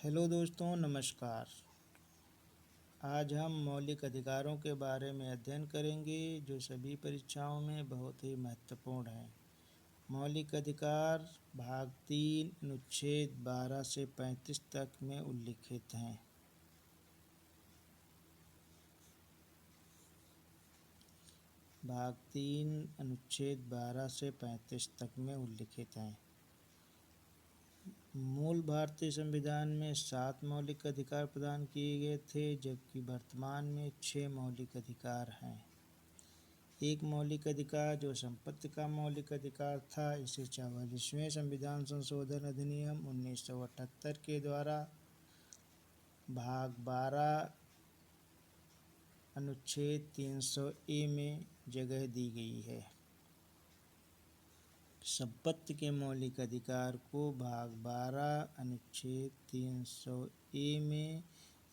Hello दोस्तों, नमस्कार। आज हम मौलिक अधिकारों के बारे में अध्ययन करेंगे जो सभी परीक्षाओं में बहुत ही महत्वपूर्ण हैं। मौलिक अधिकार भाग 3 अनुच्छेद 12 से 35 तक में उल्लिखित हैं। भाग 3 अनुच्छेद 12 से 35 तक में उल्लिखित हैं। मूल भारतीय संविधान में 7 मौलिक अधिकार प्रदान किए गए थे, जबकि वर्तमान में 6 मौलिक अधिकार हैं। एक मौलिक अधिकार जो संपत्ति का मौलिक अधिकार था, इसे 44वें संविधान संशोधन अधिनियम 1978 के द्वारा भाग 12 अनुच्छेद 300A में जगह दी गई है। संपत्ति के मौलिक अधिकार को भाग 12 अनुच्छेद 300A में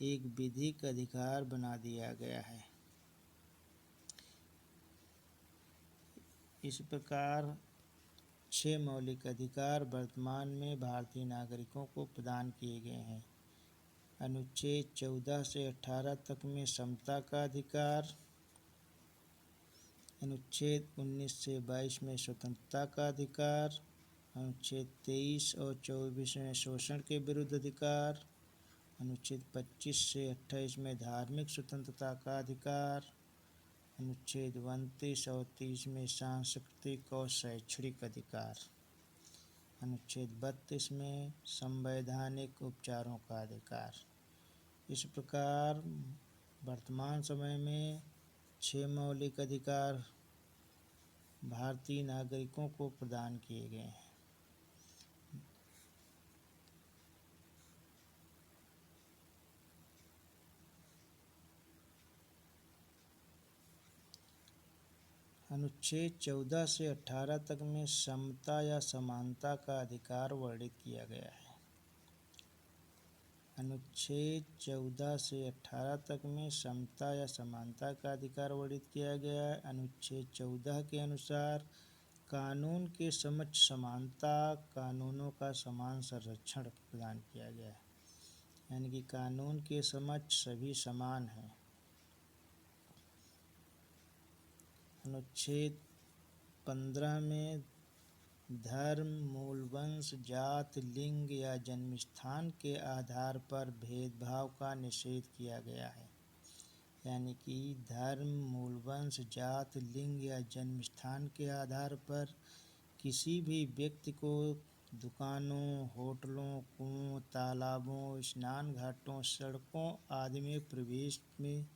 एक विधिक अधिकार बना दिया गया है। इस प्रकार 6 मौलिक अधिकार वर्तमान में भारतीय नागरिकों को प्रदान किए गए हैं। अनुच्छेद 14 से 18 तक में समता का अधिकार, अनुच्छेद 19 से 22 में स्वतंत्रता का अधिकार, अनुच्छेद 23 और 24 में शोषण के विरुद्ध अधिकार, अनुच्छेद 25 से 28 में धार्मिक स्वतंत्रता का अधिकार, अनुच्छेद 29 और 30 में सांस्कृतिक और शैक्षणिक अधिकार, अनुच्छेद 32 में संवैधानिक उपचारों का अधिकार। इस प्रकार वर्तमान समय में 6 मौलिक अधिकार भारतीय नागरिकों को प्रदान किए गए हैं। अनुच्छेद 14 से 18 तक में समता या समानता का अधिकार वर्णित किया गया है। अनुच्छेद 14 से 18 तक में समता या समानता का अधिकार वर्णित किया गया है। अनुच्छेद 14 के अनुसार कानून के समक्ष समानता, कानूनों का समान संरक्षण प्रदान किया गया है, यानी कि कानून के समक्ष सभी समान हैं। अनुच्छेद 15 में धर्म, मूल वंश, जात, लिंग या जन्म स्थान के आधार पर भेदभाव का निषेध किया गया है, यानी कि धर्म, मूल वंश, जात, लिंग या जन्म स्थान के आधार पर किसी भी व्यक्ति को दुकानों, होटलों, कुओं, तालाबों, स्नान घाटों, सड़कों आदि में प्रवेश में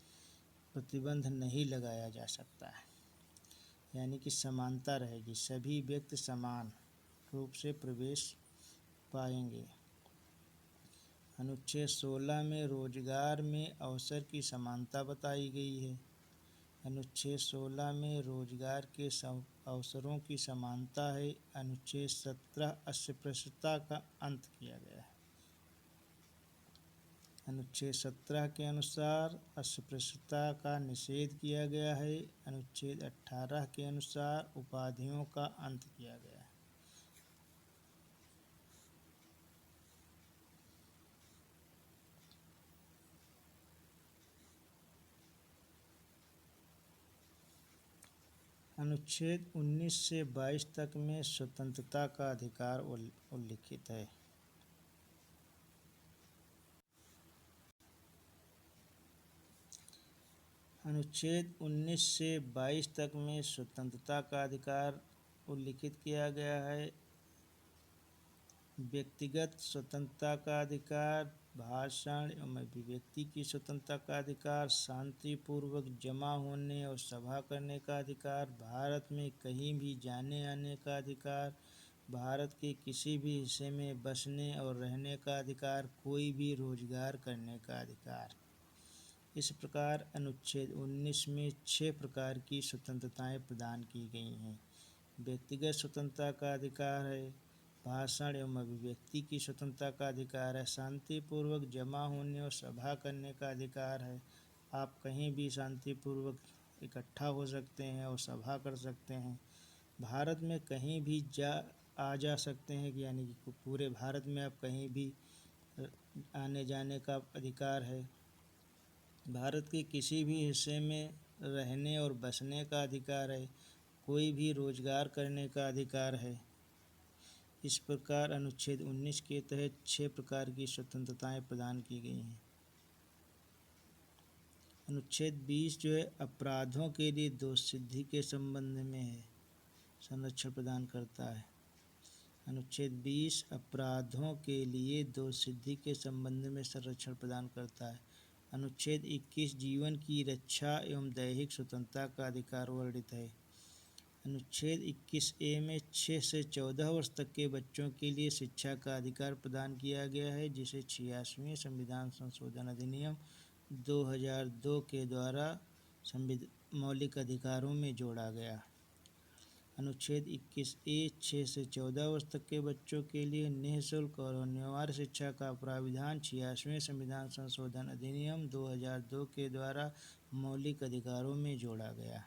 प्रतिबंध नहीं लगाया जा सकता है, यानी कि समानता रहेगी, सभी व्यक्ति समान रूप से प्रवेश पाएंगे। अनुच्छेद 16 में रोजगार में अवसर की समानता बताई गई है। अनुच्छेद 16 में रोजगार के अवसरों की समानता है। अनुच्छेद 17 अस्पृश्यता का अंत किया गया है। अनुच्छेद 17 के अनुसार अस्पृश्यता का निषेध किया गया है। अनुच्छेद 18 के अनुसार उपाधियों का अंत किया गया है। अनुच्छेद 19 से 22 तक में स्वतंत्रता का अधिकार उल्लिखित है। अनुच्छेद 19 से 22 तक में स्वतंत्रता का अधिकार उल्लिखित किया गया है। व्यक्तिगत स्वतंत्रता का अधिकार, भाषण एवं अभिव्यक्ति की स्वतंत्रता का अधिकार, शांतिपूर्वक जमा होने और सभा करने का अधिकार, भारत में कहीं भी जाने आने का अधिकार, भारत के किसी भी हिस्से में बसने और रहने का अधिकार, कोई भी रोजगार करने का अधिकार। इस प्रकार अनुच्छेद 19 में 6 प्रकार की स्वतंत्रताएं प्रदान की गई हैं। व्यक्तिगत स्वतंत्रता का अधिकार है, भाषण एवं अभिव्यक्ति की स्वतंत्रता का अधिकार है, शांतिपूर्वक जमा होने और सभा करने का अधिकार है, आप कहीं भी शांतिपूर्वक इकट्ठा हो सकते हैं और सभा कर सकते हैं, भारत में कहीं भी आ जा सकते हैं, यानी कि पूरे भारत में आप कहीं भी आने जाने का अधिकार है। भारत के किसी भी हिस्से में रहने और बसने का अधिकार है। कोई भी रोजगार करने का अधिकार है। इस प्रकार अनुच्छेद 19 के तहत 6 प्रकार की स्वतंत्रताएं प्रदान की गई हैं। अनुच्छेद 20 जो है अपराधों के लिए दोष सिद्धि के संबंध में है, संरक्षण प्रदान करता है। अनुच्छेद 20 अपराधों के लिए दोष सिद्धि के संबंध में संरक्षण प्रदान करता है। अनुच्छेद 21 जीवन की रक्षा एवं दैहिक स्वतंत्रता का अधिकार वर्णित है। अनुच्छेद 21A में 6 से 14 वर्ष तक के बच्चों के लिए शिक्षा का अधिकार प्रदान किया गया है, जिसे 86वें संविधान संशोधन अधिनियम 2002 के द्वारा मौलिक अधिकारों में जोड़ा गया। अनुच्छेद 21A 6 से 14 वर्ष तक के बच्चों के लिए निःशुल्क और अनिवार्य शिक्षा का प्राविधान 86वें संविधान संशोधन अधिनियम 2002 के द्वारा मौलिक अधिकारों में जोड़ा गया।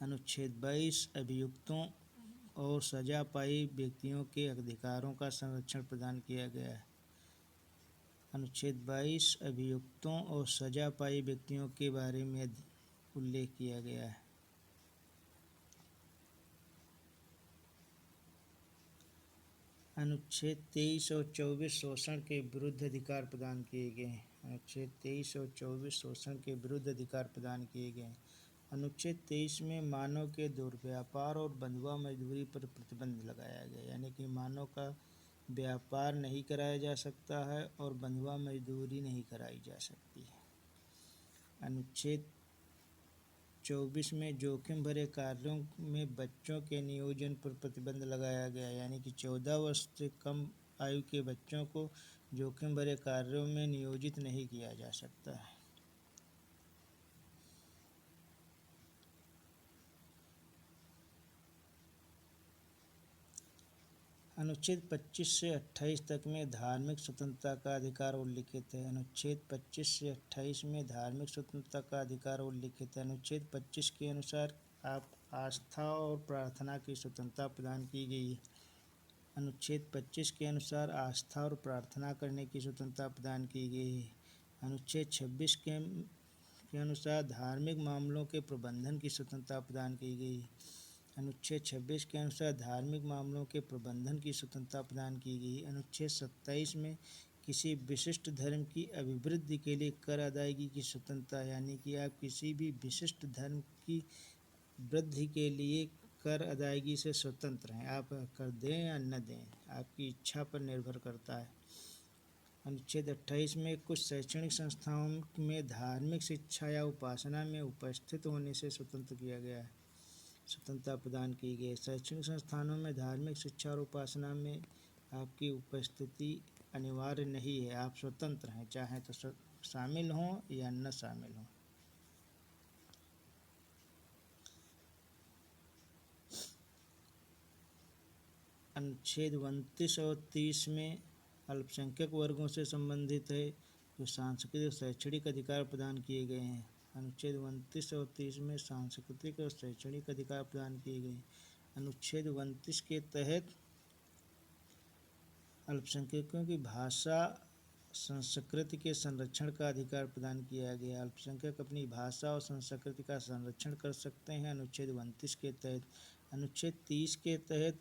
अनुच्छेद 22 अभियुक्तों और सजा पाई व्यक्तियों के अधिकारों का संरक्षण प्रदान किया गया है। अनुच्छेद 22 अभियुक्तों और सजा पाई व्यक्तियों के बारे में उल्लेख किया गया है। अनुच्छेद 23 और 24 शोषण के विरुद्ध अधिकार प्रदान किए गए हैं। अनुच्छेद 23 और 24 शोषण के विरुद्ध अधिकार प्रदान किए गए हैं। अनुच्छेद 23 में मानव के दुर्व्यापार और बंधुआ मजदूरी पर प्रतिबंध लगाया गया, यानी कि मानव का व्यापार नहीं कराया जा सकता है और बंधुआ मजदूरी नहीं कराई जा सकती है। अनुच्छेद 24 में जोखिम भरे कार्यों में बच्चों के नियोजन पर प्रतिबंध लगाया गया, यानी कि 14 वर्ष से कम आयु के बच्चों को जोखिम भरे कार्यों में नियोजित नहीं किया जा सकता है। अनुच्छेद 25 से 28 तक में धार्मिक स्वतंत्रता का अधिकार उल्लिखित है। अनुच्छेद 25 से 28 में धार्मिक स्वतंत्रता का अधिकार उल्लिखित है। अनुच्छेद 25 के अनुसार आप आस्था और प्रार्थना की स्वतंत्रता प्रदान की गई है। अनुच्छेद 25 के अनुसार आस्था और प्रार्थना करने की स्वतंत्रता प्रदान की गई है। अनुच्छेद 26 के अनुसार धार्मिक मामलों के प्रबंधन की स्वतंत्रता प्रदान की गई है। अनुच्छेद 26 के अनुसार धार्मिक मामलों के प्रबंधन की स्वतंत्रता प्रदान की गई। अनुच्छेद 27 में किसी विशिष्ट धर्म की अभिवृद्धि के लिए कर अदायगी की स्वतंत्रता, यानी कि आप किसी भी विशिष्ट धर्म की वृद्धि के लिए कर अदायगी से स्वतंत्र हैं। आप कर दें या न दें, आपकी इच्छा पर निर्भर करता है। अनुच्छेद 28 में कुछ शैक्षणिक संस्थाओं में धार्मिक शिक्षा या उपासना में उपस्थित होने से स्वतंत्र किया गया है, स्वतंत्रता प्रदान की गई। शैक्षणिक संस्थानों में धार्मिक शिक्षा और उपासना में आपकी उपस्थिति अनिवार्य नहीं है, आप स्वतंत्र हैं, चाहे तो शामिल हों या न शामिल हों। अनुच्छेद 29 और 30 में अल्पसंख्यक वर्गों से संबंधित है, जो सांस्कृतिक और शैक्षणिक अधिकार प्रदान किए गए हैं। अनुच्छेद 29 और 30 में सांस्कृतिक और शैक्षणिक अधिकार प्रदान किए गए। अनुच्छेद 29 के तहत अल्पसंख्यकों की भाषा संस्कृति के संरक्षण का अधिकार प्रदान किया गया। अल्पसंख्यक अपनी भाषा और संस्कृति का संरक्षण कर सकते हैं, अनुच्छेद 29 के तहत। अनुच्छेद 30 के तहत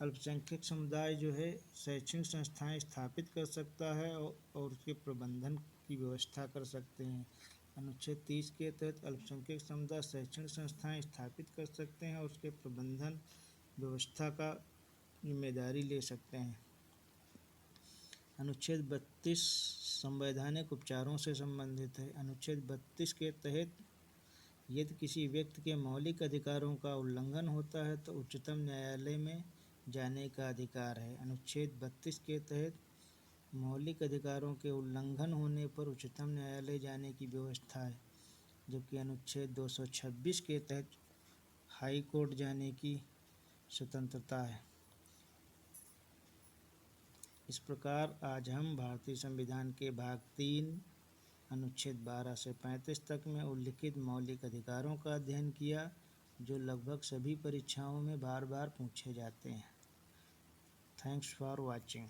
अल्पसंख्यक समुदाय जो है शैक्षणिक संस्थाएं स्थापित कर सकता है और उसके प्रबंधन की व्यवस्था कर सकते हैं। अनुच्छेद 30 के तहत अल्पसंख्यक समुदाय शैक्षणिक संस्थाएं स्थापित कर सकते हैं और उसके प्रबंधन व्यवस्था का जिम्मेदारी ले सकते हैं। अनुच्छेद 32 संवैधानिक उपचारों से संबंधित है। अनुच्छेद 32 के तहत यदि किसी व्यक्ति के मौलिक अधिकारों का उल्लंघन होता है तो उच्चतम न्यायालय में जाने का अधिकार है। अनुच्छेद 32 के तहत मौलिक अधिकारों के उल्लंघन होने पर उच्चतम न्यायालय जाने की व्यवस्था है, जबकि अनुच्छेद 226 के तहत हाई कोर्ट जाने की स्वतंत्रता है। इस प्रकार आज हम भारतीय संविधान के भाग 3 अनुच्छेद 12 से 35 तक में उल्लिखित मौलिक अधिकारों का अध्ययन किया, जो लगभग सभी परीक्षाओं में बार बार पूछे जाते हैं। Thanks for watching.